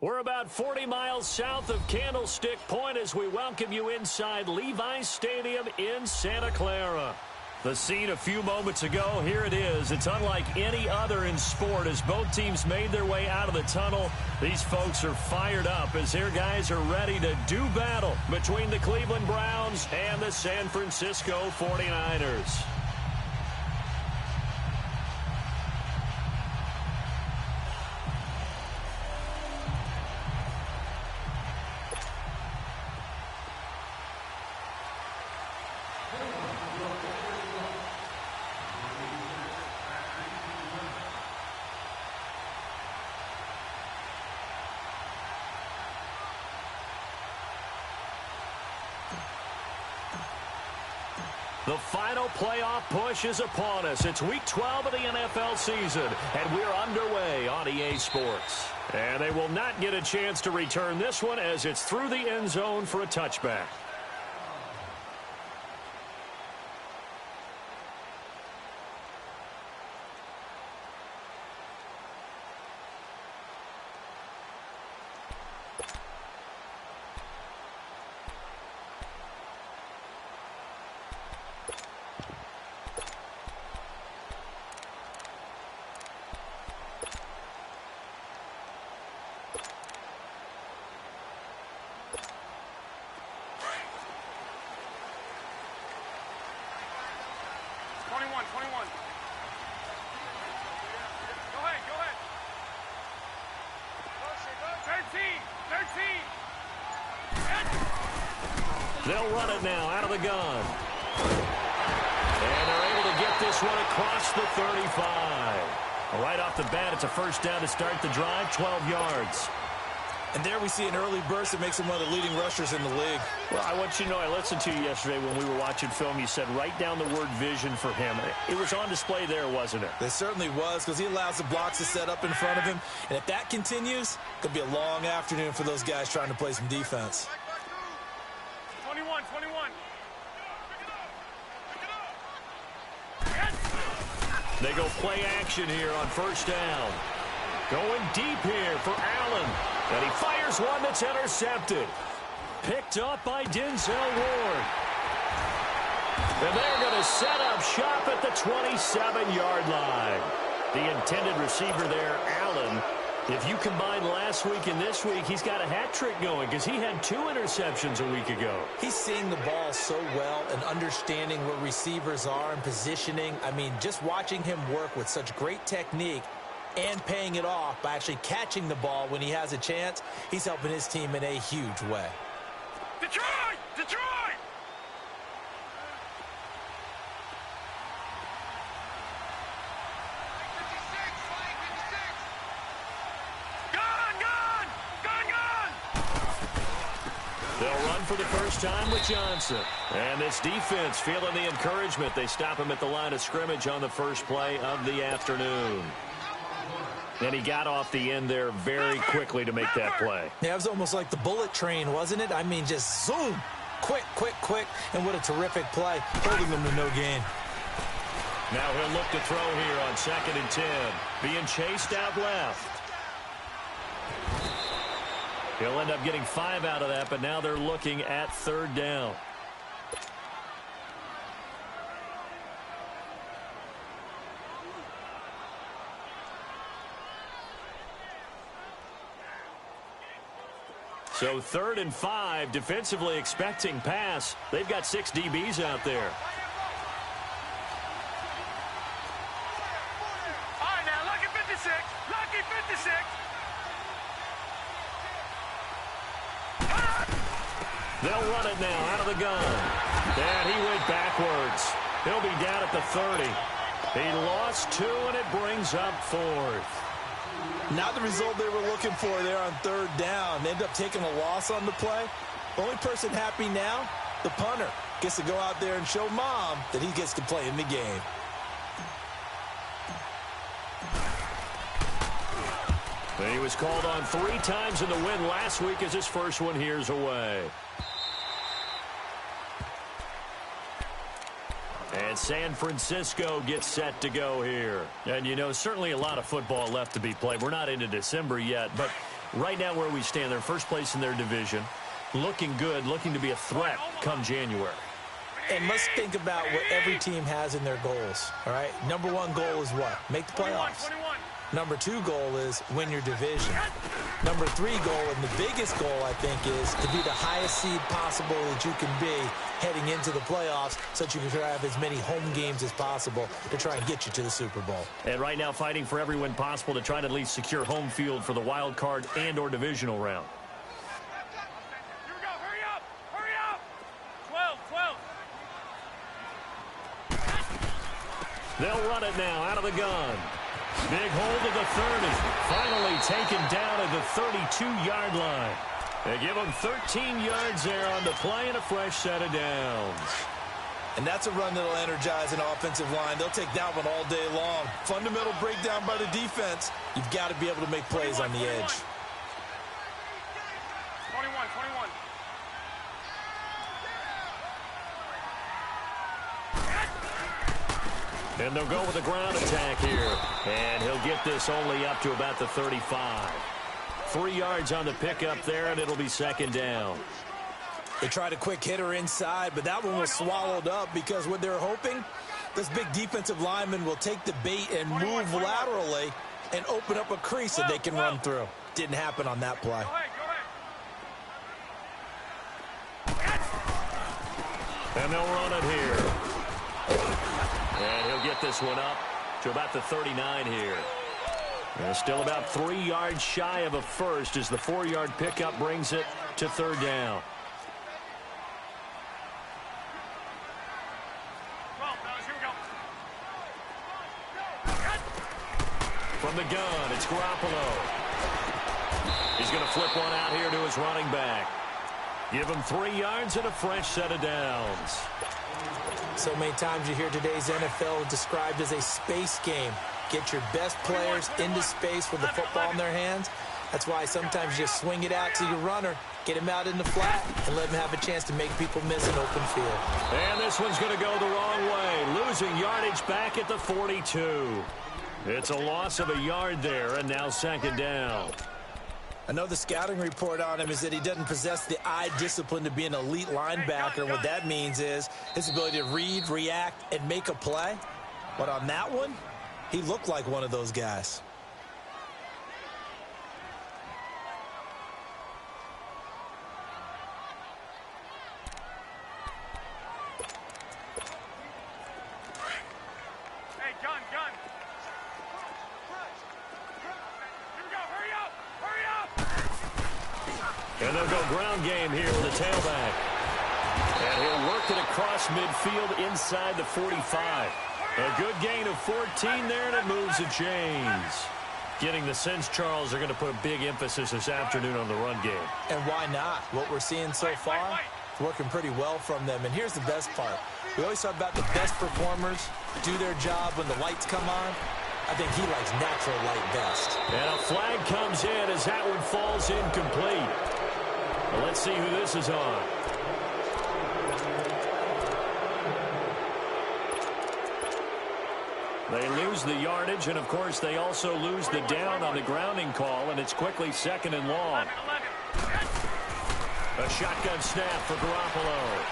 We're about 40 miles south of Candlestick Point as we welcome you inside Levi's Stadium in Santa Clara. The scene a few moments ago, here it is. It's unlike any other in sport as both teams made their way out of the tunnel. These folks are fired up as their guys are ready to do battle between the Cleveland Browns and the San Francisco 49ers. The final playoff push is upon us. It's Week 12 of the NFL season, and we're underway on EA Sports. And they will not get a chance to return this one as it's through the end zone for a touchback. They'll run it now out of the gun. And they're able to get this one across the 35. Right off the bat, it's a first down to start the drive, 12 yards. And there we see an early burst that makes him one of the leading rushers in the league. Well, I want you to know, I listened to you yesterday when we were watching film. You said write down the word vision for him. It was on display there, wasn't it? It certainly was, because he allows the blocks to set up in front of him. And if that continues, it could be a long afternoon for those guys trying to play some defense. 21. They go play action here on first down. Going deep here for Allen. And he fires one that's intercepted. Picked up by Denzel Ward. And they're going to set up shop at the 27-yard line. The intended receiver there, Allen. If you combine last week and this week, he's got a hat trick going because he had 2 interceptions a week ago. He's seeing the ball so well and understanding where receivers are and positioning. I mean, just watching him work with such great technique and paying it off by actually catching the ball when he has a chance, he's helping his team in a huge way. Detroit! They'll run for the first time with Johnson. And this defense feeling the encouragement. They stop him at the line of scrimmage on the first play of the afternoon. And he got off the end there very quickly to make that play. Yeah, it was almost like the bullet train, wasn't it? I mean, just zoom. Quick. And what a terrific play, holding them to no gain. Now he'll look to throw here on 2nd and 10. Being chased out left. He'll end up getting 5 out of that, but now they're looking at 3rd down. So 3rd and 5, defensively expecting pass. They've got 6 DBs out there. All right, now, lucky 56. They'll run it now out of the gun. And he went backwards. He'll be down at the 30. He lost 2, and it brings up 4th. Not the result they were looking for there on 3rd down. They end up taking a loss on the play. Only person happy now, the punter. Gets to go out there and show Mom that he gets to play in the game. He was called on 3 times in the win last week as his first one here's away. And San Francisco gets set to go here. And, you know, certainly a lot of football left to be played. We're not into December yet, but right now where we stand, they're first place in their division. Looking good, looking to be a threat come January. And let's think about what every team has in their goals, all right? Number one goal is what? Make the playoffs. 21. Number two goal is win your division. Number three goal, and the biggest goal, I think, is to be the highest seed possible that you can be heading into the playoffs so that you can have as many home games as possible to try and get you to the Super Bowl. And right now fighting for every win possible to try to at least secure home field for the wild card and or divisional round. Here we go. Hurry up. Hurry up. 12. They'll run it now out of the gun. Big hold of the 30. Finally taken down at the 32-yard line. They give them 13 yards there on the play and a fresh set of downs. And that's a run that'll energize an offensive line. They'll take that one all day long. Fundamental breakdown by the defense. You've got to be able to make plays on the edge. 21. And they'll go with a ground attack here. And he'll get this only up to about the 35. 3 yards on the pickup there, and it'll be second down. They tried a quick hitter inside, but that one was swallowed up because what they're hoping, this big defensive lineman will take the bait and move laterally and open up a crease that they can run through. Didn't happen on that play. Go ahead. And they'll run it here. And he'll get this one up to about the 39 here. And still about 3 yards shy of a first as the 4-yard pickup brings it to third down. 12, fellas, here we go. From the gun, it's Garoppolo. He's going to flip one out here to his running back. Give him 3 yards and a fresh set of downs. So many times you hear today's NFL described as a space game. Get your best players into space with the football in their hands. That's why sometimes you just swing it out to your runner, get him out in the flat, and let him have a chance to make people miss an open field. And this one's going to go the wrong way, losing yardage back at the 42. It's a loss of a yard there, and now second down. I know the scouting report on him is that he doesn't possess the eye discipline to be an elite linebacker. And what that means is his ability to read, react, and make a play. But on that one, he looked like one of those guys. Hey, gun. Here we go. Hurry up. And they'll go ground game here with a tailback. And he'll work it across midfield inside the 45. A good gain of 14 there, and it moves the chains. Getting the sense, Charles, they're going to put a big emphasis this afternoon on the run game. And why not? What we're seeing so far, working pretty well from them. And here's the best part. We always talk about the best performers do their job when the lights come on. I think he likes natural light best. And a flag comes in as that one falls incomplete. Well, let's see who this is on. They lose the yardage, and, of course, they also lose the down on the grounding call, and it's quickly second and long. 11. A shotgun snap for Garoppolo.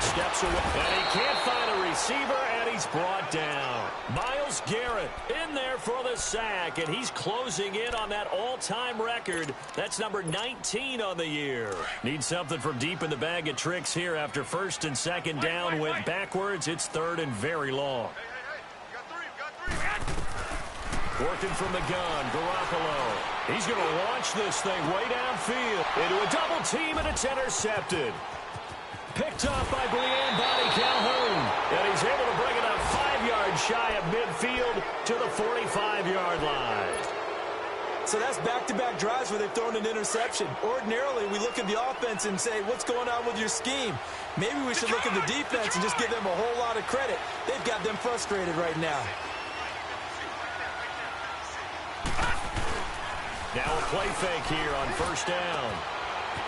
Steps away, and he can't find a receiver, and he's brought down. Myles Garrett in there for the sack, and he's closing in on that all-time record. That's number 19 on the year. Need something from deep in the bag of tricks here after first and second down went backwards. It's third and very long. Working from the gun, Garoppolo. He's going to launch this thing way downfield into a double team, and it's intercepted. Picked up by Brian Body Calhoun. And he's able to bring it up 5 yards shy of midfield to the 45-yard line. So that's back-to-back drives where they've thrown an interception. Ordinarily, we look at the offense and say, what's going on with your scheme? Maybe we should look at the defense and just give them a whole lot of credit. They've got them frustrated right now. Now a play fake here on first down.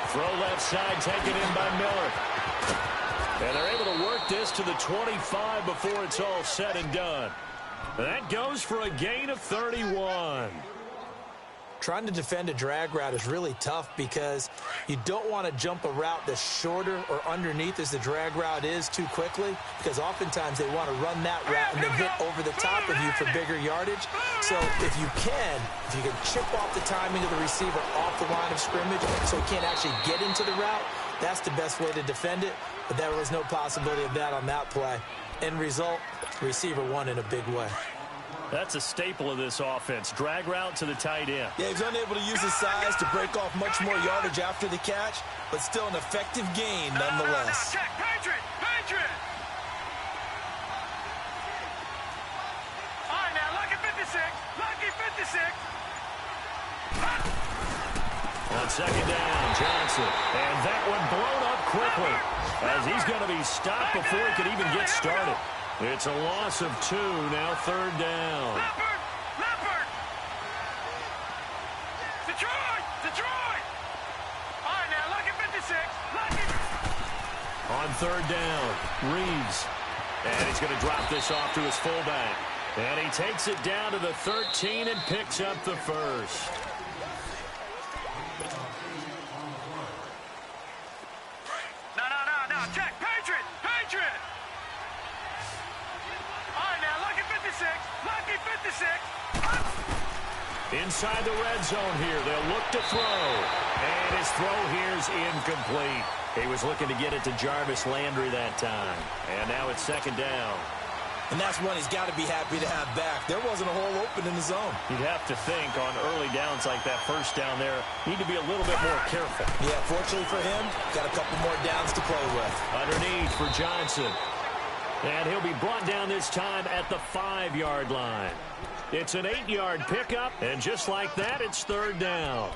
Throw left side taken in by Miller. And they're able to work this to the 25 before it's all said and done. That goes for a gain of 31. Trying to defend a drag route is really tough because you don't want to jump a route that's shorter or underneath as the drag route is too quickly, because oftentimes they want to run that route and then hit over the top of you for bigger yardage. So if you can chip off the timing of the receiver off the line of scrimmage so he can't actually get into the route, that's the best way to defend it. But there was no possibility of that on that play. End result, the receiver won in a big way. That's a staple of this offense. Drag route to the tight end. Yeah, he's unable to use his size to break off much more yardage after the catch, but still an effective gain nonetheless. Check, Patriot! Patriot! All right, now, lucky 56. Lucky 56. On second down, Johnson. And that one blown up quickly as he's going to be stopped before he could even get started. It's a loss of 2, now third down. Leopard! Detroit! Detroit! All right, now, lucky 56. Lucky. On third down, Reeves. And he's going to drop this off to his fullback. And he takes it down to the 13 and picks up the first. No. Check. Patriot! Patriot! All right, now, lucky 56. Lucky 56. Inside the red zone here. They'll look to throw. And his throw here's incomplete. He was looking to get it to Jarvis Landry that time. And now it's second down. And that's one he's got to be happy to have back. There wasn't a hole open in the zone. You'd have to think on early downs like that first down there, need to be a little bit more careful. Yeah, fortunately for him, got a couple more downs to play with. Underneath for Johnson. And he'll be brought down this time at the 5-yard line. It's an 8-yard pickup, and just like that, it's third down.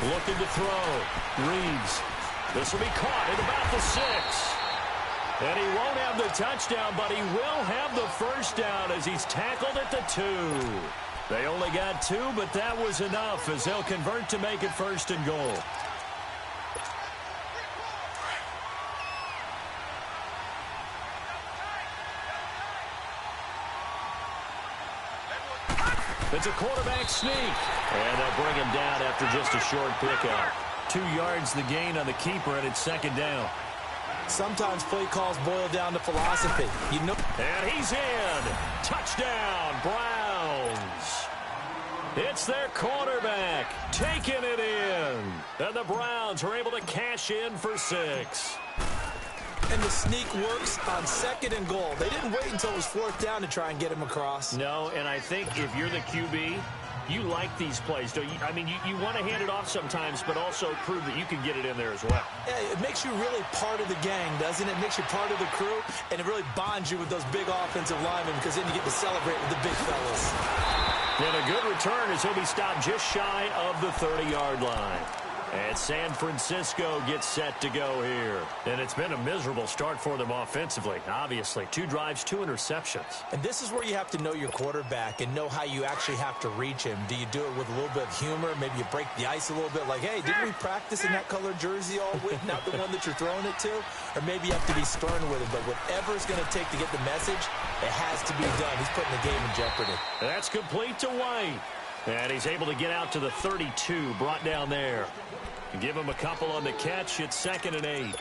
Looking to throw. Reeves. This will be caught at about the 6. And he won't have the touchdown, but he will have the first down as he's tackled at the 2. They only got 2, but that was enough as they'll convert to make it first and goal. It's a quarterback sneak. And they'll bring him down after just a short pickup. 2 yards the gain on the keeper, and it's second down. Sometimes play calls boil down to philosophy. And he's in. Touchdown, Browns. It's their quarterback taking it in. And the Browns are able to cash in for 6. And the sneak works on second and goal. They didn't wait until it was fourth down to try and get him across. No, and I think if you're the QB, you like these plays, don't you? I mean, you want to hand it off sometimes, but also prove that you can get it in there as well. Yeah, it makes you really part of the gang, doesn't it? It makes you part of the crew, and it really bonds you with those big offensive linemen because then you get to celebrate with the big fellas. And a good return as he'll be stopped just shy of the 30-yard line. And San Francisco gets set to go here. And it's been a miserable start for them offensively, obviously. 2 drives, 2 interceptions. And this is where you have to know your quarterback and know how you actually have to reach him. Do you do it with a little bit of humor? Maybe you break the ice a little bit like, hey, didn't we practice in that colored jersey all week? Not the one that you're throwing it to? Or maybe you have to be stern with it. But whatever it's going to take to get the message, it has to be done. He's putting the game in jeopardy. That's complete to White. And he's able to get out to the 32, brought down there. Give him a couple on the catch. It's second and 8.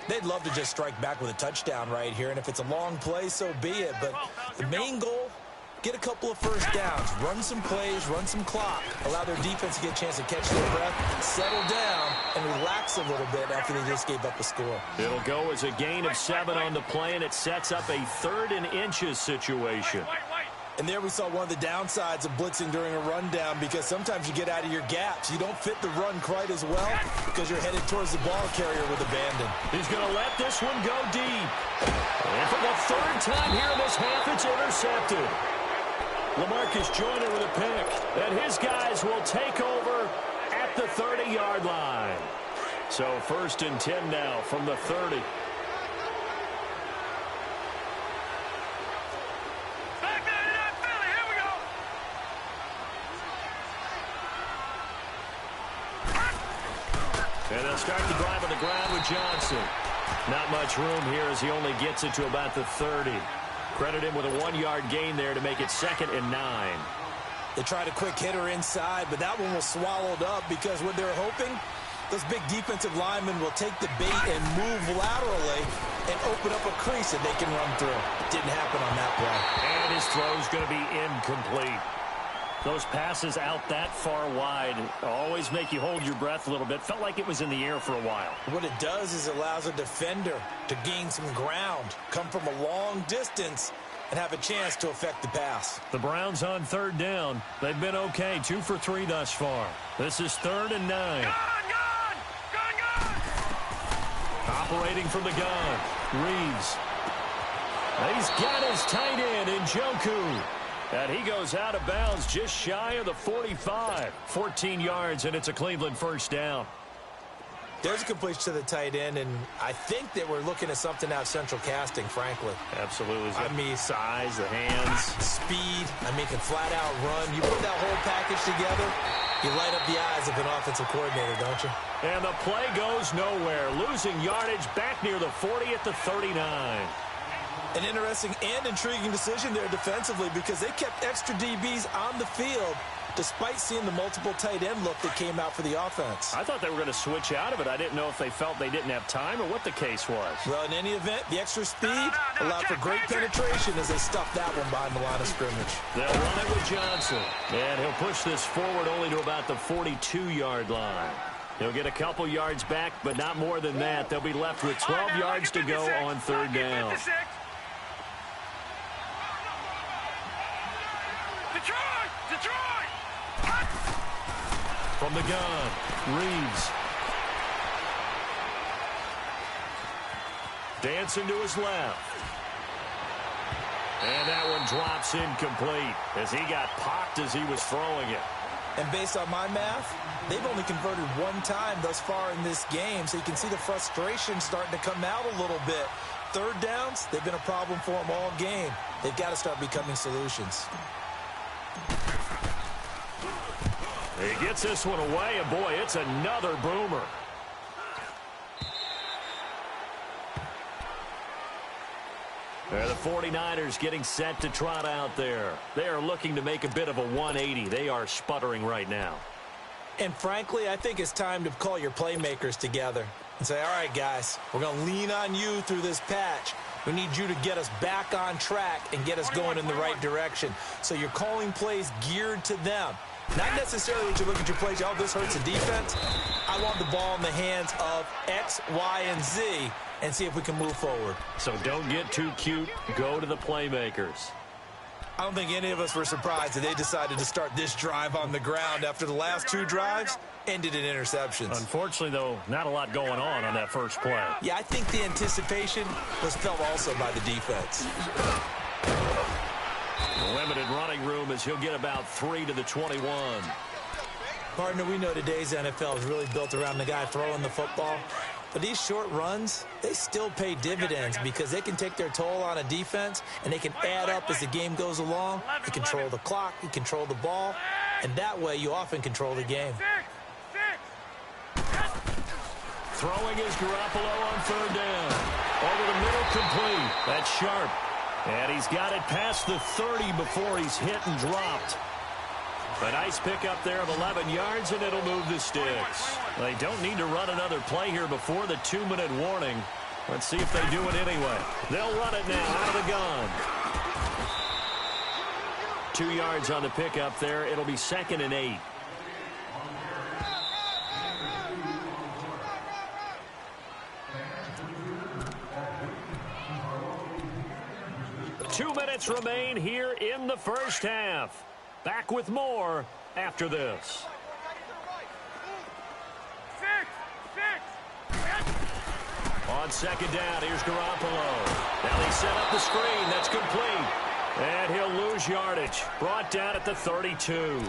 They'd love to just strike back with a touchdown right here, and if it's a long play, so be it. But the main goal, get a couple of first downs, run some plays, run some clock, allow their defense to get a chance to catch their breath, settle down, and relax a little bit after they just gave up a score. It'll go as a gain of 7 on the play, and it sets up a 3rd and inches situation. And there we saw one of the downsides of blitzing during a rundown because sometimes you get out of your gaps. You don't fit the run quite as well because you're headed towards the ball carrier with abandon. He's going to let this one go deep. And for the 3rd time here in this half, it's intercepted. LaMarcus Joyner with a pick. And his guys will take over at the 30-yard line. So 1st and 10 now from the 30. And they'll start the drive on the ground with Johnson. Not much room here as he only gets it to about the 30. Credit him with a 1-yard gain there to make it 2nd and 9. They tried a quick hitter inside, but that one was swallowed up because what they're hoping, those big defensive linemen will take the bait and move laterally and open up a crease that they can run through. Didn't happen on that play. And his throw's going to be incomplete. Those passes out that far wide always make you hold your breath a little bit. Felt like it was in the air for a while. What it does is it allows a defender to gain some ground, come from a long distance, and have a chance to affect the pass. The Browns on 3rd down. They've been okay, 2 for 3 thus far. This is 3rd and 9. Operating from the gun, Reeves. He's got his tight end in Njoku. And he goes out of bounds just shy of the 45. 14 yards, and it's a Cleveland 1st down. There's a completion to the tight end, and I think that we're looking at something out of central casting, frankly. Absolutely. I mean, size, the hands. Speed. I mean, can flat out run. You put that whole package together, you light up the eyes of an offensive coordinator, don't you? And the play goes nowhere. Losing yardage back near the 40 at the 39. An interesting and intriguing decision there defensively because they kept extra DBs on the field despite seeing the multiple tight end look that came out for the offense. I thought they were going to switch out of it. I didn't know if they felt they didn't have time or what the case was. Well, in any event, the extra speed allowed for great penetration as they stuffed that one behind the line of scrimmage. They'll run it with Johnson. And he'll push this forward only to about the 42-yard line. He'll get a couple yards back, but not more than that. They'll be left with 12 yards to go on 3rd down. From the gun, Reeves. Dancing to his left. And that one drops incomplete as he got popped as he was throwing it. And based on my math, they've only converted 1 time thus far in this game, so you can see the frustration starting to come out a little bit. 3rd downs, they've been a problem for them all game. They've got to start becoming solutions. He gets this one away, and boy, it's another boomer. They're the 49ers getting set to trot out there. They are looking to make a bit of a 180. They are sputtering right now. And frankly, I think it's time to call your playmakers together and say, all right, guys, we're going to lean on you through this patch. We need you to get us back on track and get us going in the right direction. So you're calling plays geared to them. Not necessarily that you look at your plays, oh, this hurts the defense. I want the ball in the hands of X, Y, and Z and see if we can move forward. So don't get too cute. Go to the playmakers. I don't think any of us were surprised that they decided to start this drive on the ground after the last 2 drives ended in interceptions. Unfortunately, though, not a lot going on that first play. Yeah, I think the anticipation was felt also by the defense. Limited running room as he'll get about 3 to the 21. Partner, we know today's NFL is really built around the guy throwing the football. But these short runs, they still pay dividends because they can take their toll on a defense and they can add up as the game goes along. You control the clock, you control the ball, and that way you often control the game. Throwing is Garoppolo on 3rd down. Over the middle, complete. That's sharp. And he's got it past the 30 before he's hit and dropped. A nice pickup there of 11 yards, and it'll move the sticks. They don't need to run another play here before the 2-minute warning. Let's see if they do it anyway. They'll run it now out of the gun. 2 yards on the pickup there. It'll be 2nd and 8. Two minutes remain here in the first half. Back with more after this. On 2nd down, here's Garoppolo. Now they set up the screen. That's complete. And he'll lose yardage. Brought down at the 32.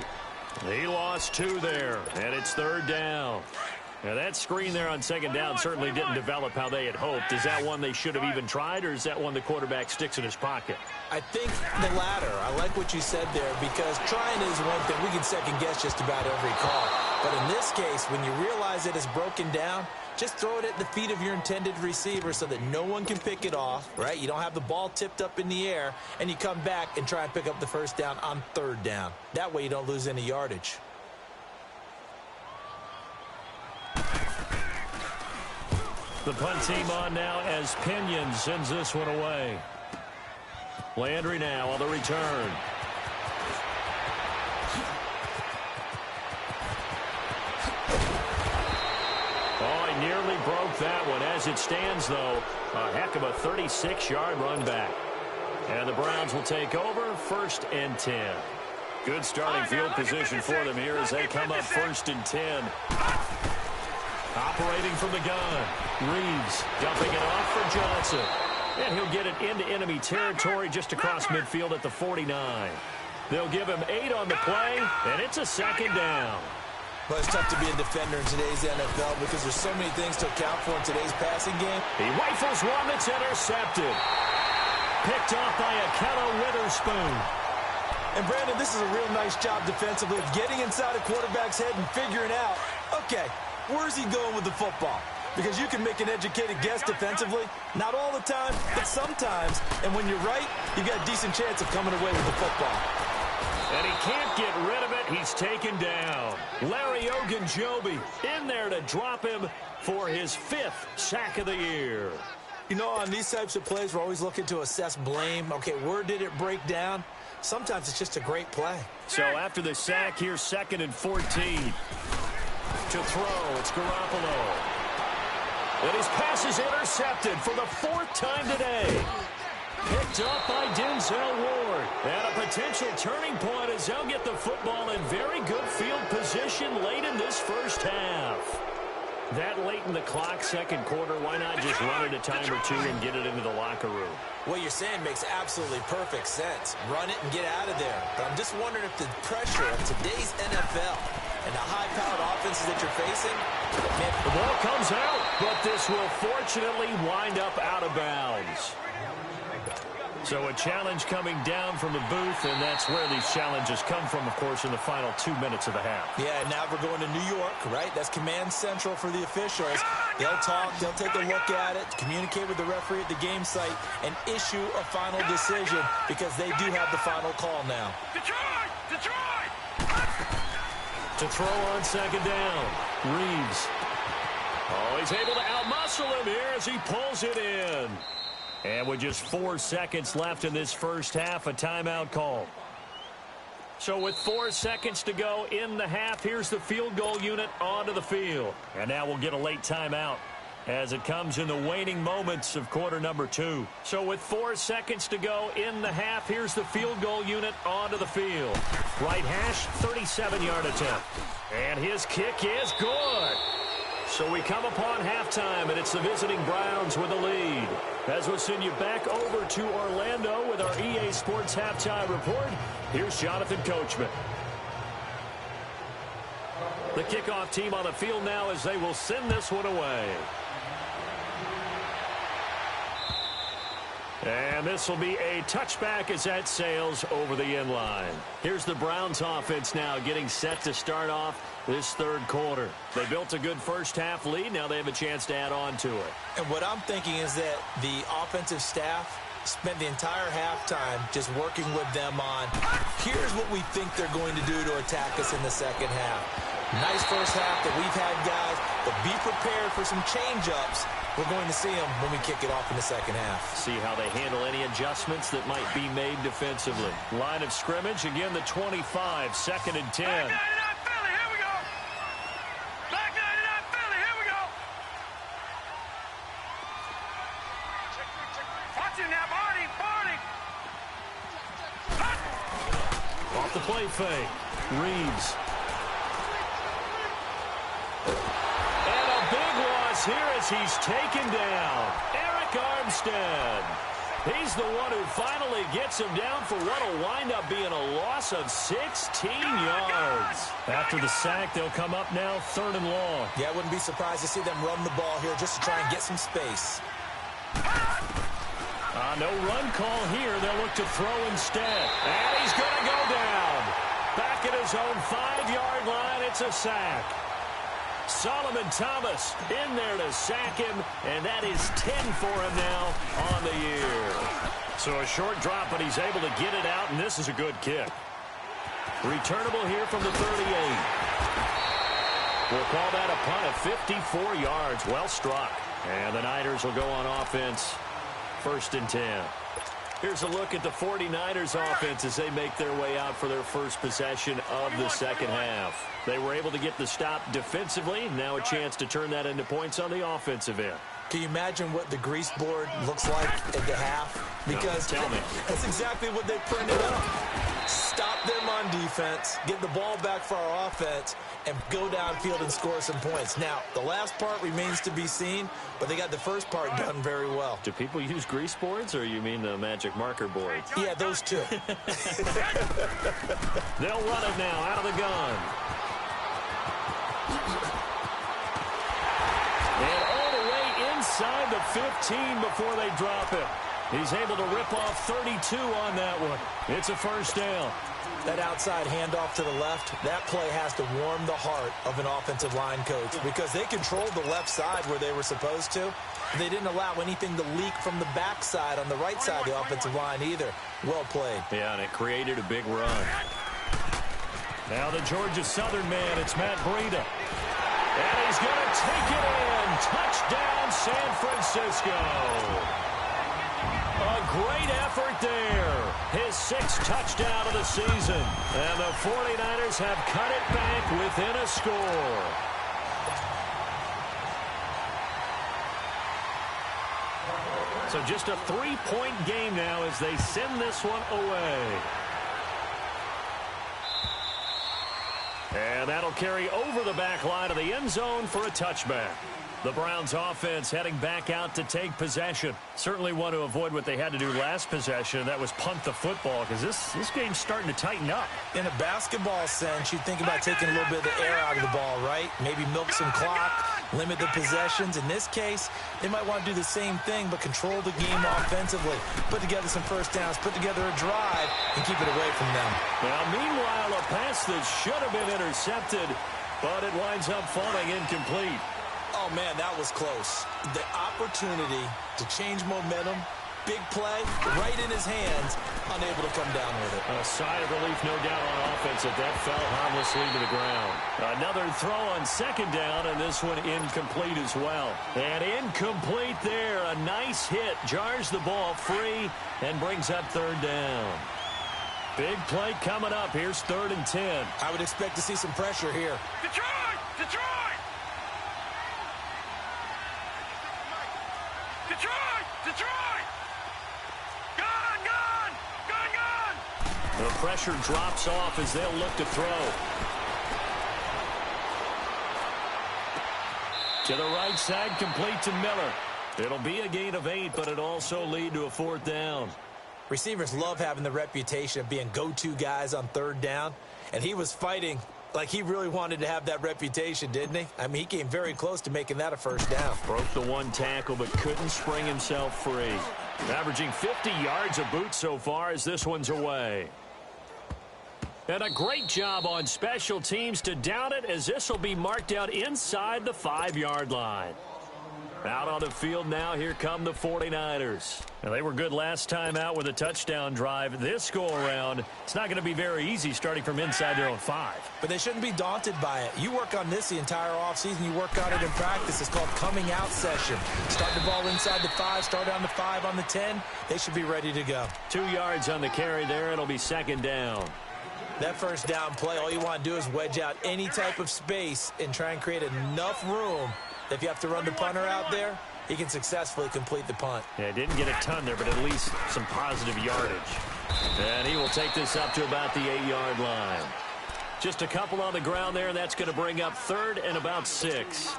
He lost 2 there, and it's 3rd down. Now, that screen there on 2nd down certainly didn't develop how they had hoped. Is that one they should have even tried, or is that one the quarterback sticks in his pocket? I think the latter. I like what you said there, because trying is one thing. We can second-guess just about every call. But in this case, when you realize it is broken down, just throw it at the feet of your intended receiver so that no one can pick it off, right? You don't have the ball tipped up in the air, and you come back and try and pick up the 1st down on 3rd down. That way you don't lose any yardage. The punt team on now as Pinion sends this one away. Landry now on the return. Oh, he nearly broke that one. As it stands, though, a heck of a 36-yard run back. And the Browns will take over 1st and 10. Good starting field position for them here as they come up 1st and 10. Operating from the gun. Reeves dumping it off for Johnson. And he'll get it into enemy territory just across midfield at the 49. They'll give him 8 on the play, and it's a 2nd down. But it's tough to be a defender in today's NFL because there's so many things to account for in today's passing game. He rifles one that's intercepted. Picked off by Akello Witherspoon. And, Brandon, this is a real nice job defensively of getting inside a quarterback's head and figuring out, okay, where's he going with the football? Because you can make an educated guess defensively. Not all the time, but sometimes. And when you're right, you've got a decent chance of coming away with the football. And he can't get rid of it. He's taken down. Larry Ogunjobi in there to drop him for his 5th sack of the year. You know, on these types of plays, we're always looking to assess blame. Okay, where did it break down? Sometimes it's just a great play. So after the sack, here's 2nd and 14. To throw, it's Garoppolo. And his pass is intercepted for the 4th time today. Picked up by Denzel Ward. And a potential turning point as they'll get the football in very good field position late in this 1st half. That late in the clock, 2nd quarter, why not just run it a time or 2 and get it into the locker room? What you're saying makes absolutely perfect sense. Run it and get out of there. But I'm just wondering if the pressure of today's NFL and the high-powered offenses that you're facing, man, the ball comes out, but this will fortunately wind up out of bounds. So a challenge coming down from the booth, and that's where these challenges come from, of course, in the final 2 minutes of the half. Yeah, now we're going to New York, right? That's command central for the officials. They'll talk, they'll take a look at it, communicate with the referee at the game site, and issue a final decision because they do have the final call now. Detroit! Detroit! To throw on 2nd down, Reeves. Oh, he's able to outmuscle him here as he pulls it in. And with just 4 seconds left in this 1st half, a timeout call. So with 4 seconds to go in the half, here's the field goal unit onto the field. And now we'll get a late timeout as it comes in the waning moments of quarter number 2. So with 4 seconds to go in the half, here's the field goal unit onto the field. Right hash, 37-yard attempt. And his kick is good. So we come upon halftime, and it's the visiting Browns with the lead. As we'll send you back over to Orlando with our EA Sports Halftime Report, here's Jonathan Coachman. The kickoff team on the field now as they will send this one away. And this will be a touchback as that sails over the end line. Here's the Browns offense now getting set to start off this 3rd quarter. They built a good 1st half lead. Now they have a chance to add on to it. And what I'm thinking is that the offensive staff spent the entire halftime just working with them on, here's what we think they're going to do to attack us in the 2nd half. Nice 1st half that we've had, guys, but be prepared for some change-ups. We're going to see them when we kick it off in the 2nd half. See how they handle any adjustments that might be made defensively. Line of scrimmage, again, the 25, 2nd and 10. Back 99 Philly, here we go. Back 99 Philly, here we go. Watch him now, Barney, Barney. Off the play fake, Reeves. And a big loss here as he's taken down. Eric Armstead. He's the one who finally gets him down for what will wind up being a loss of 16 yards. After the sack, they'll come up now 3rd and long. Yeah, I wouldn't be surprised to see them run the ball here just to try and get some space. No run call here. They'll look to throw instead. And he's going to go down. Back at his own 5-yard line, it's a sack. Solomon Thomas in there to sack him, and that is 10 for him now on the year. So a short drop, but he's able to get it out, and this is a good kick. Returnable here from the 38. We'll call that a punt of 54 yards. Well struck. And the Niners will go on offense, 1st and 10. Here's a look at the 49ers offense as they make their way out for their first possession of the second half. They were able to get the stop defensively. Now a chance to turn that into points on the offensive end. Can you imagine what the grease board looks like at the half? Because no, tell me. That's exactly what they printed up. Stop them on defense, get the ball back for our offense, and go downfield and score some points. Now, the last part remains to be seen, but they got the first part done very well. Do people use grease boards, or you mean the magic marker board? Yeah, those two. They'll run it now out of the gun. And all the way inside the 15 before they drop it. He's able to rip off 32 on that one. It's a first down. That outside handoff to the left, that play has to warm the heart of an offensive line coach because they controlled the left side where they were supposed to. They didn't allow anything to leak from the backside on the right side of the offensive line either. Well played. Yeah, and it created a big run. Now the Georgia Southern man, it's Matt Breida. And he's going to take it in. Touchdown, San Francisco. A great effort there. His 6th touchdown of the season. And the 49ers have cut it back within a score. So just a 3-point game now as they send this one away. And that'll carry over the back line of the end zone for a touchback. The Browns offense heading back out to take possession. Certainly want to avoid what they had to do last possession. That was punt the football because this game's starting to tighten up. In a basketball sense, you think about taking a little bit of the air out of the ball, right? Maybe milk some clock, limit the possessions. In this case, they might want to do the same thing but control the game offensively. Put together some first downs, put together a drive, and keep it away from them. Now, meanwhile, a pass that should have been intercepted, but it winds up falling incomplete. Oh, man, that was close. The opportunity to change momentum, big play, right in his hands, unable to come down with it. A sigh of relief, no doubt, on offense if that fell harmlessly to the ground. Another throw on 2nd down, and this one incomplete as well. And incomplete there. A nice hit. Jars the ball free and brings up 3rd down. Big play coming up. Here's 3rd and 10. I would expect to see some pressure here. Detroit! Detroit! Detroit! Detroit! Gun! Gun! Gun! Gun! The pressure drops off as they'll look to throw. To the right side, complete to Miller. It'll be a gain of 8, but it also lead to a 4th down. Receivers love having the reputation of being go-to guys on 3rd down, and he was fighting like he really wanted to have that reputation, didn't he? I mean, he came very close to making that a 1st down. Broke the 1 tackle, but couldn't spring himself free. Averaging 50 yards a boot so far as this one's away. And a great job on special teams to down it as this will be marked out inside the 5-yard line. Out on the field now, here come the 49ers. Now, they were good last time out with a touchdown drive. This go-around, it's not going to be very easy starting from inside their own 5. But they shouldn't be daunted by it. You work on this the entire offseason. You work on it in practice. It's called coming out session. Start the ball inside the 5, start on the 5 on the 10. They should be ready to go. 2 yards on the carry there. It'll be 2nd down. That 1st down play, all you want to do is wedge out any type of space and try and create enough room. If you have to run the punter out there, he can successfully complete the punt. Yeah, didn't get a ton there, but at least some positive yardage. And he will take this up to about the 8-yard line. Just a couple on the ground there, and that's going to bring up 3rd and about 6.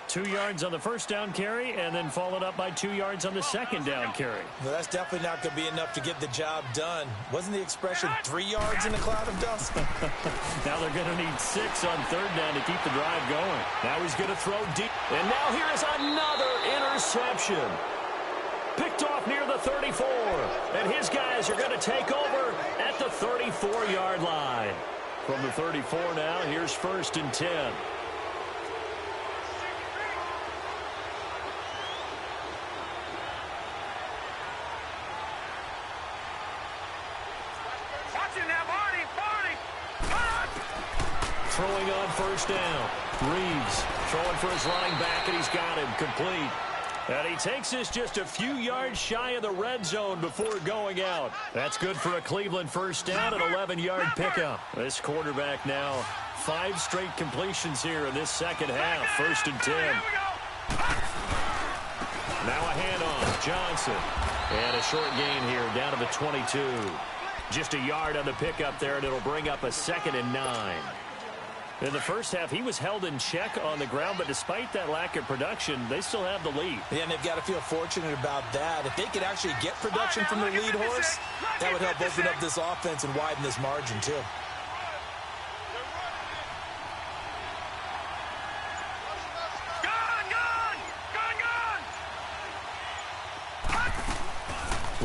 2 yards on the first down carry, and then followed up by 2 yards on the second down carry. Well, that's definitely not going to be enough to get the job done. Wasn't the expression 3 yards in a cloud of dust? Now they're going to need 6 on third down to keep the drive going. Now he's going to throw deep. And now here is another interception. Picked off near the 34. And his guys are going to take over at the 34-yard line. From the 34 now, here's 1st and 10. Throwing on first down. Reeves throwing for his running back, and he's got him complete. And he takes this just a few yards shy of the red zone before going out. That's good for a Cleveland first down, an 11-yard pickup. This quarterback now 5 straight completions here in this second half. 1st and 10. Now a handoff. Johnson. And a short gain here down to the 22. Just a yard on the pickup there, and it'll bring up a 2nd and 9. In the first half, he was held in check on the ground, but despite that lack of production, they still have the lead. Yeah, and they've got to feel fortunate about that. If they could actually get production from their lead horse, that would help open up this offense and widen this margin, too.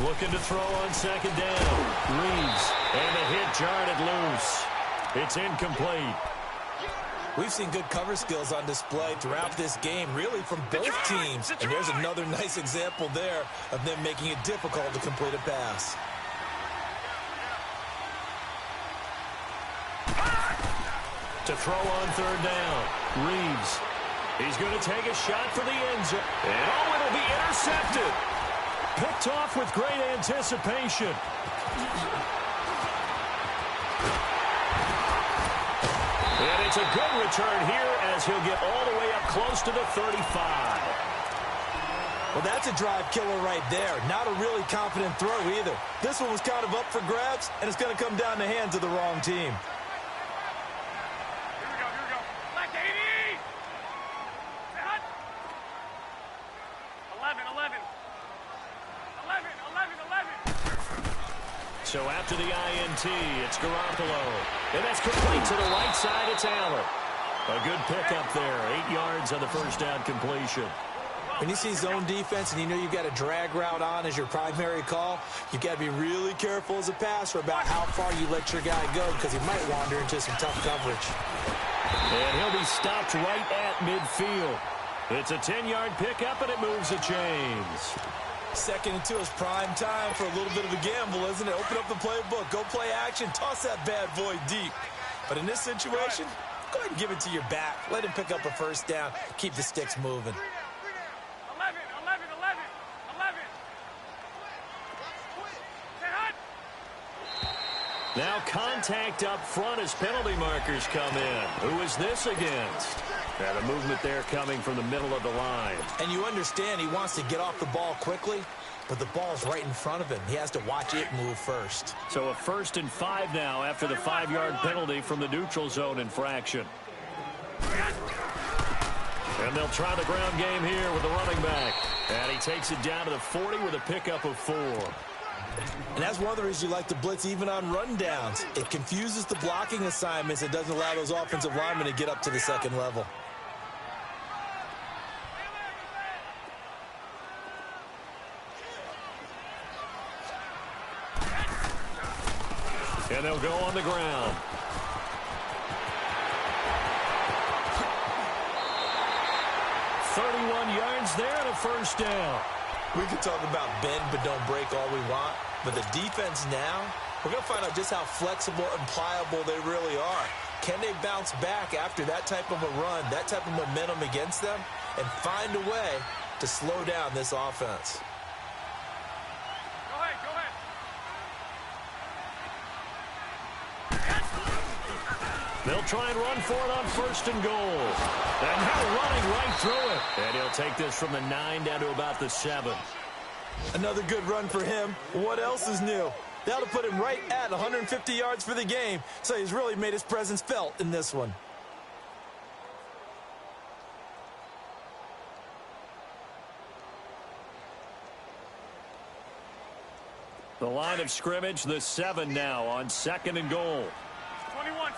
Looking to throw on second down. Reeves, and a hit jarred it loose. It's incomplete. We've seen good cover skills on display throughout this game, really from both teams. And there's another nice example there of them making it difficult to complete a pass. To throw on third down. Reeves. He's going to take a shot for the end zone. And oh, it'll be intercepted. Picked off with great anticipation. And it's a good return here as he'll get all the way up close to the 35. Well, that's a drive killer right there. Not a really confident throw either. This one was kind of up for grabs, and it's going to come down the hands of the wrong team. Here we go. Left 80! 11. So after the INT, it's Garoppolo. And that's complete to the right side. It's Allen. A good pickup there. 8 yards on the first down completion. When you see zone defense and you know you've got a drag route on as your primary call, you've got to be really careful as a passer about how far you let your guy go because he might wander into some tough coverage. And he'll be stopped right at midfield. It's a 10-yard pickup, and it moves the chains. 2nd and 2 is prime time for a little bit of a gamble, isn't it? Open up the playbook, go play action, toss that bad boy deep. But in this situation, go ahead and give it to your back. Let him pick up a first down, keep the sticks moving. 11. Now contact up front as penalty markers come in. Who is this against? And a movement there coming from the middle of the line. And you understand he wants to get off the ball quickly, but the ball's right in front of him. He has to watch it move first. So a 1st and 5 now after the 5-yard penalty from the neutral zone infraction. And they'll try the ground game here with the running back. And he takes it down to the 40 with a pickup of 4. And that's one of the reasons you like to blitz even on rundowns. It confuses the blocking assignments. It doesn't allow those offensive linemen to get up to the second level. And they'll go on the ground. .31 yards there and a first down. We could talk about bend but don't break all we want, but the defense now, we're going to find out just how flexible and pliable they really are. Can they bounce back after that type of a run, that type of momentum against them, and find a way to slow down this offense? Go ahead. They'll try and run for it on 1st and goal. And now running right through it. And he'll take this from the 9 down to about the 7. Another good run for him. What else is new? That'll put him right at 150 yards for the game, so he's really made his presence felt in this one. The line of scrimmage, the 7 now on 2nd and goal. 21.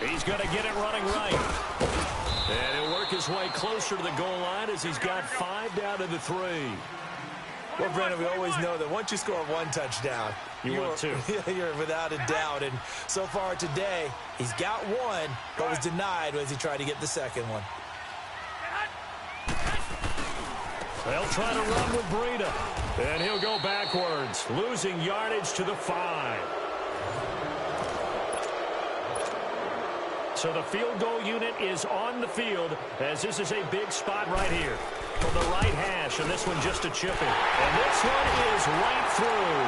He's going to get it running right. And he'll work his way closer to the goal line as he's got 5 down to the 3. Well, Brandon, we always know that once you score 1 touchdown, you're without a doubt. And so far today, he's got 1, but was denied as he tried to get the 2nd one. They'll try to run with Breida. And he'll go backwards, losing yardage to the 5. So the field goal unit is on the field as this is a big spot right here. From the right hash, and this one just a chip in. And this one is right through.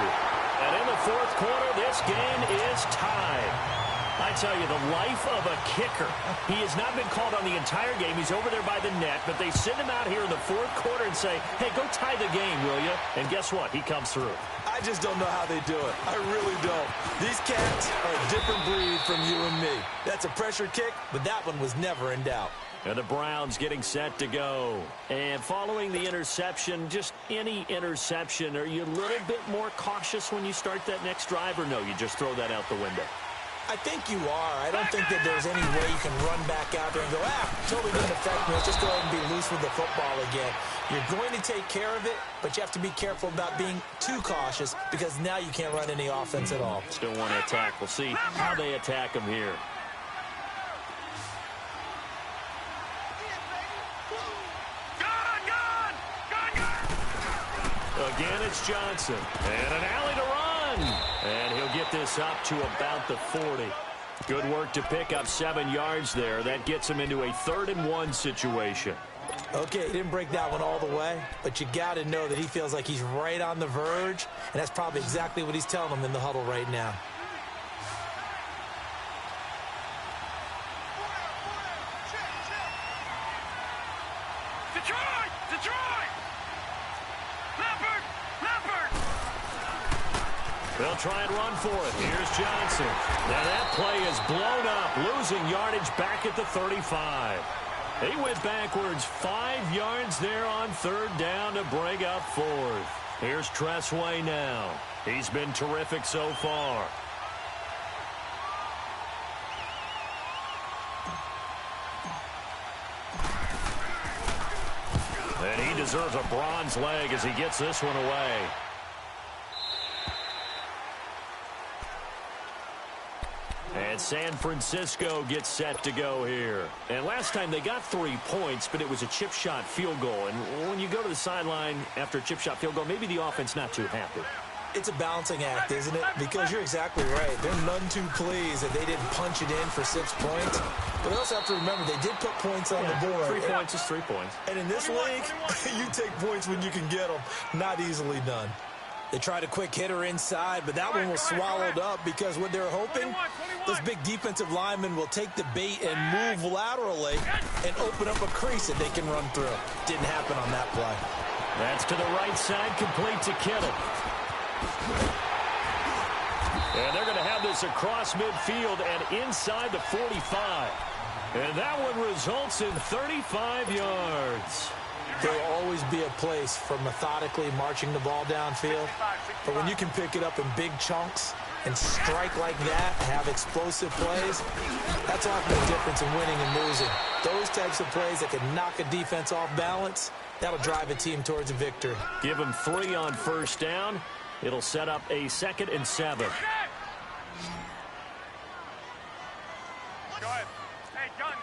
And in the 4th quarter, this game is tied. I tell you, the life of a kicker. He has not been called on the entire game. He's over there by the net, but they send him out here in the 4th quarter and say, hey, go tie the game, will you? And guess what? He comes through. I just don't know how they do it. I really don't. These cats are a different breed from you and me. That's a pressure kick, but that one was never in doubt. And the Browns getting set to go. And following the interception, just any interception, are you a little bit more cautious when you start that next drive, or no, you just throw that out the window? I think you are. I don't think that there's any way you can run back out there and go, totally didn't affect me. Let's just go ahead and be loose with the football again. You're going to take care of it, but you have to be careful about being too cautious because now you can't run any offense at all. Still want to attack. We'll see how they attack him here. Again, it's Johnson. And an alley to run. And he'll get this up to about the 40. Good work to pick up 7 yards there. That gets him into a 3rd and 1 situation. Okay, he didn't break that one all the way, but you got to know that he feels like he's right on the verge, and that's probably exactly what he's telling them in the huddle right now. Detroit! Leopard! They'll try and run for it. Here's Johnson. Now that play is blown up, losing yardage back at the 35. He went backwards 5 yards there on 3rd down to bring up 4th. Here's Tressway now. He's been terrific so far. And he deserves a bronze leg as he gets this one away. And San Francisco gets set to go here. And last time they got 3 points, but it was a chip shot field goal. And when you go to the sideline after a chip shot field goal, maybe the offense not too happy. It's a balancing act, isn't it? Because you're exactly right. They're none too pleased that they didn't punch it in for 6 points. But we also have to remember they did put points on the board. 3 points is 3 points. And in this league, you take points when you can get them. Not easily done. They tried a quick hitter inside, but that one was swallowed up because what they're hoping, those big defensive linemen will take the bait and move laterally and open up a crease that they can run through. Didn't happen on that play. That's to the right side, complete to Kittle. And they're going to have this across midfield and inside the 45. And that one results in 35 yards. There will always be a place for methodically marching the ball downfield. But when you can pick it up in big chunks and strike like that, have explosive plays, that's often the difference in winning and losing. Those types of plays that can knock a defense off balance, that'll drive a team towards a victory. Give them 3 on 1st down. It'll set up a 2nd and 7. Go ahead. Hey, gun.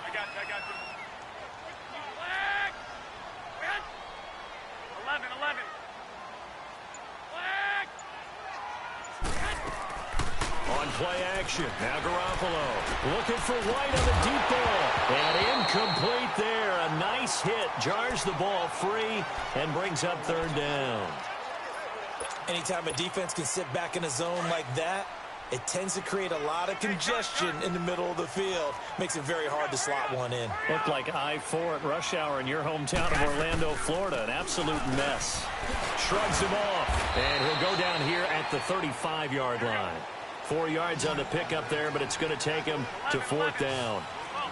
I got you. Flag! 11. Flag! On play action, now Garoppolo looking for White on the deep ball. And incomplete there. A nice hit. Jars the ball free and brings up 3rd down. Anytime a defense can sit back in a zone like that, it tends to create a lot of congestion in the middle of the field. Makes it very hard to slot one in. Looked like I-4 at rush hour in your hometown of Orlando, Florida. An absolute mess. Shrugs him off. And he'll go down here at the 35-yard line. 4 yards on the pickup there, but it's going to take him to 4th down.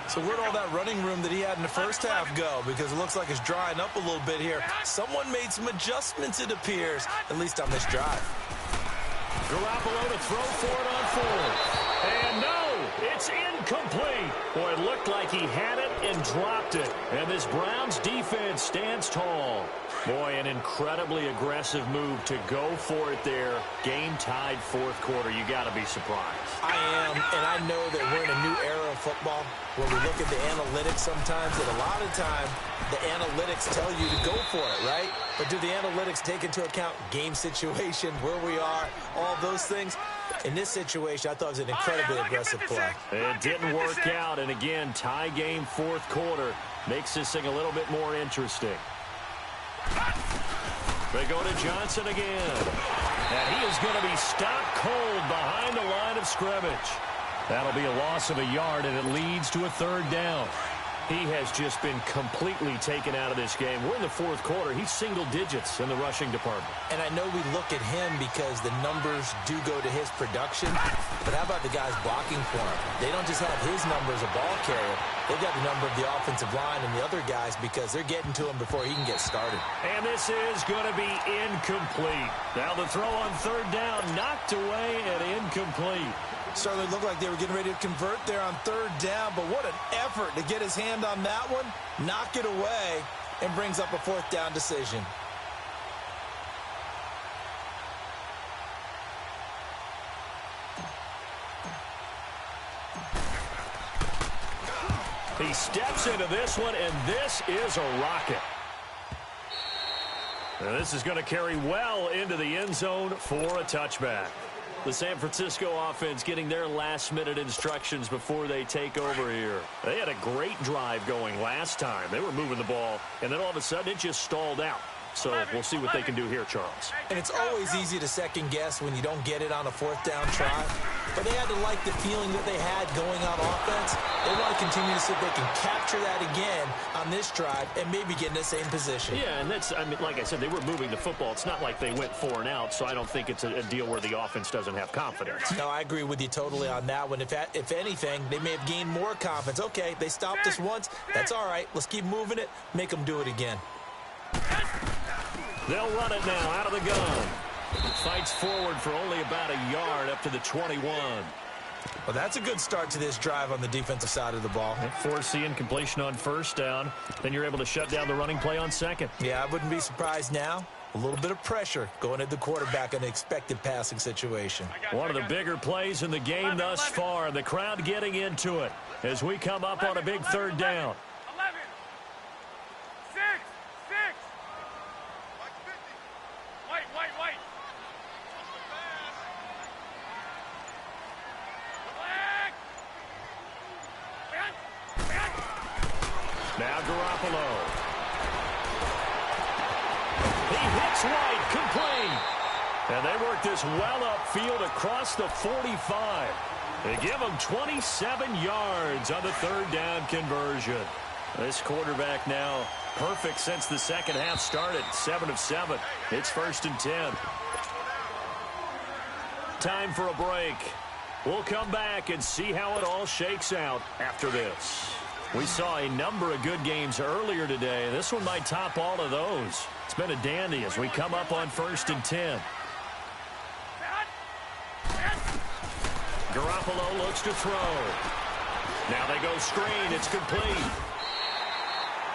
So where'd all that running room that he had in the first half go? Because it looks like it's drying up a little bit here. Someone made some adjustments, it appears, at least on this drive. Garoppolo to throw for it on fourth. And no, it's incomplete. Boy, it looked like he had it and dropped it. And this Browns defense stands tall. Boy, an incredibly aggressive move to go for it there. Game tied fourth quarter. You got to be surprised. I am, and I know that we're in a new era of football where we look at the analytics sometimes, and a lot of time the analytics tell you to go for it, right? But do the analytics take into account game situation, where we are, all those things? In this situation, I thought it was an incredibly aggressive play. It didn't work out, and again, tie game fourth quarter makes this thing a little bit more interesting. They go to Johnson again. And he is going to be stopped cold behind the line of scrimmage. That'll be a loss of a yard, and it leads to a third down. He has just been completely taken out of this game. We're in the fourth quarter. He's single digits in the rushing department. And I know we look at him because the numbers do go to his production. But how about the guys blocking for him? They don't just have his number as a ball carrier. They've got the number of the offensive line and the other guys because they're getting to him before he can get started. And this is going to be incomplete. Now the throw on third down, knocked away and incomplete. Certainly looked like they were getting ready to convert there on third down, but what an effort to get his hand on that one, knock it away, and brings up a fourth down decision. He steps into this one, and this is a rocket. And this is going to carry well into the end zone for a touchback. The San Francisco offense getting their last-minute instructions before they take over here. They had a great drive going last time. They were moving the ball, and then all of a sudden it just stalled out. So we'll see what they can do here, Charles. And it's always easy to second-guess when you don't get it on a fourth down try. But they had to like the feeling that they had going on offense. They want to continue to see if they can capture that again on this drive and maybe get in the same position. Yeah, and that's, I mean, like I said, they were moving the football. It's not like they went 4 and out, so I don't think it's a deal where the offense doesn't have confidence. No, I agree with you totally on that one. If anything, they may have gained more confidence. Okay, they stopped us once. That's all right. Let's keep moving it. Make them do it again. They'll run it now out of the gun. Fights forward for only about a yard up to the 21. Well, that's a good start to this drive on the defensive side of the ball. Force the incompletion on first down. Then you're able to shut down the running play on second. Yeah, I wouldn't be surprised now. A little bit of pressure going at the quarterback in an expected passing situation. One of the bigger plays in the game thus far. The crowd getting into it as we come up on a big third down. 11, 6, 6. White. Now Garoppolo. He hits White, complete. And they work this well upfield across the 45. They give him 27 yards on the third down conversion. This quarterback now perfect since the second half started. 7 of 7. It's 1st and 10. Time for a break. We'll come back and see how it all shakes out after this. We saw a number of good games earlier today. This one might top all of those. It's been a dandy as we come up on 1st and 10. Garoppolo looks to throw. Now they go screen. It's complete.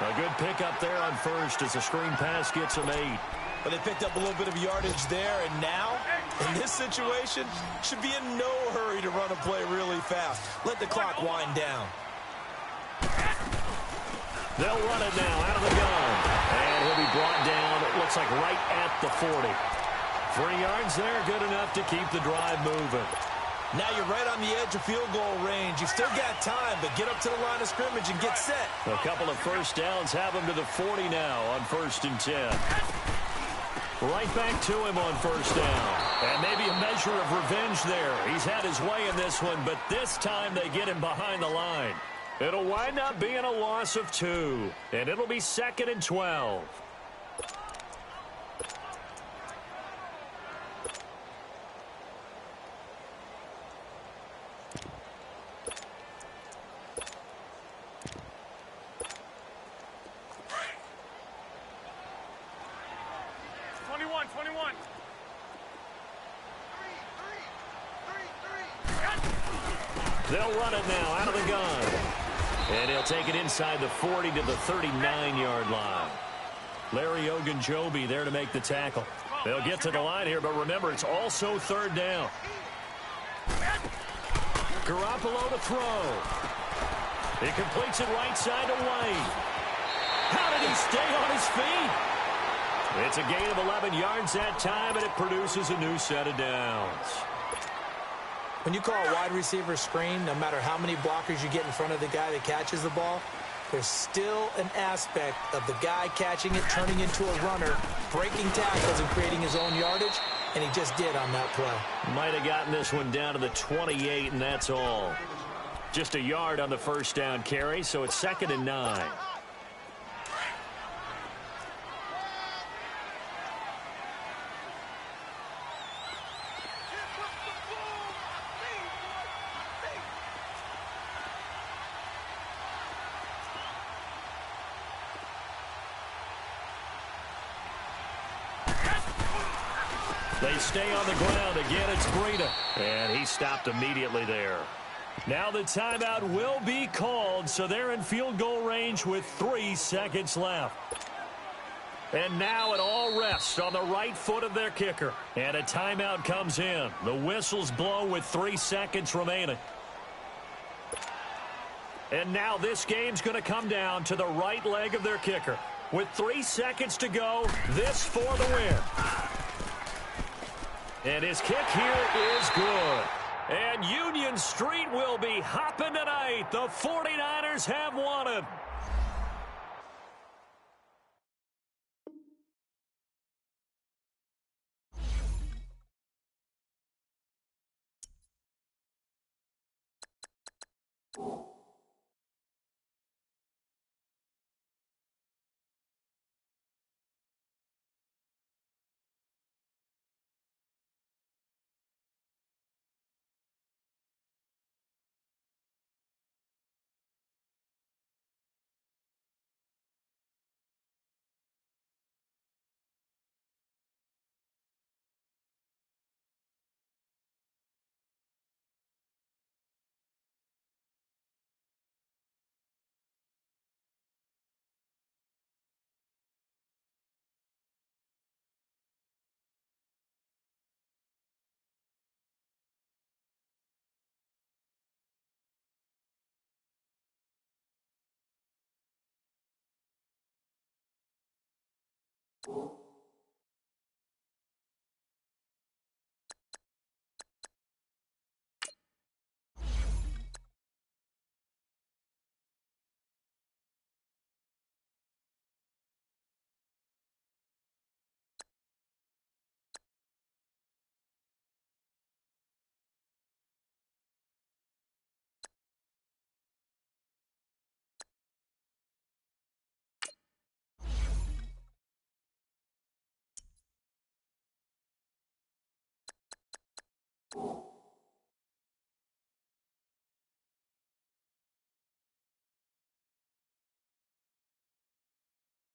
A good pickup there on first as the screen pass gets him 8. But they picked up a little bit of yardage there, and now, in this situation, should be in no hurry to run a play really fast. Let the clock wind down. They'll run it now out of the gun. And he'll be brought down, it looks like right at the 40. 3 yards there, good enough to keep the drive moving. Now you're right on the edge of field goal range. You've still got time, but get up to the line of scrimmage and get set. A couple of first downs have him to the 40 now on 1st and 10. Right back to him on first down. And maybe a measure of revenge there. He's had his way in this one, but this time they get him behind the line. It'll wind up being a loss of 2, and it'll be 2nd and 12. They'll run it now out of the gun. And he'll take it inside the 40 to the 39-yard line. Larry Ogunjobi there to make the tackle. They'll get to the line here, but remember, it's also third down. Garoppolo to throw. He completes it right side to White. How did he stay on his feet? It's a gain of 11 yards that time, and it produces a new set of downs. When you call a wide receiver screen, no matter how many blockers you get in front of the guy that catches the ball, there's still an aspect of the guy catching it, turning into a runner, breaking tackles and creating his own yardage, and he just did on that play. Might have gotten this one down to the 28, and that's all. Just a yard on the first down carry, so it's 2nd and 9. They stay on the ground. Again, it's Breida. And he stopped immediately there. Now the timeout will be called, so they're in field goal range with 3 seconds left. And now it all rests on the right foot of their kicker. And a timeout comes in. The whistles blow with 3 seconds remaining. And now this game's going to come down to the right leg of their kicker. With 3 seconds to go, this for the win. And his kick here is good. And Union Street will be hopping tonight. The 49ers have won it.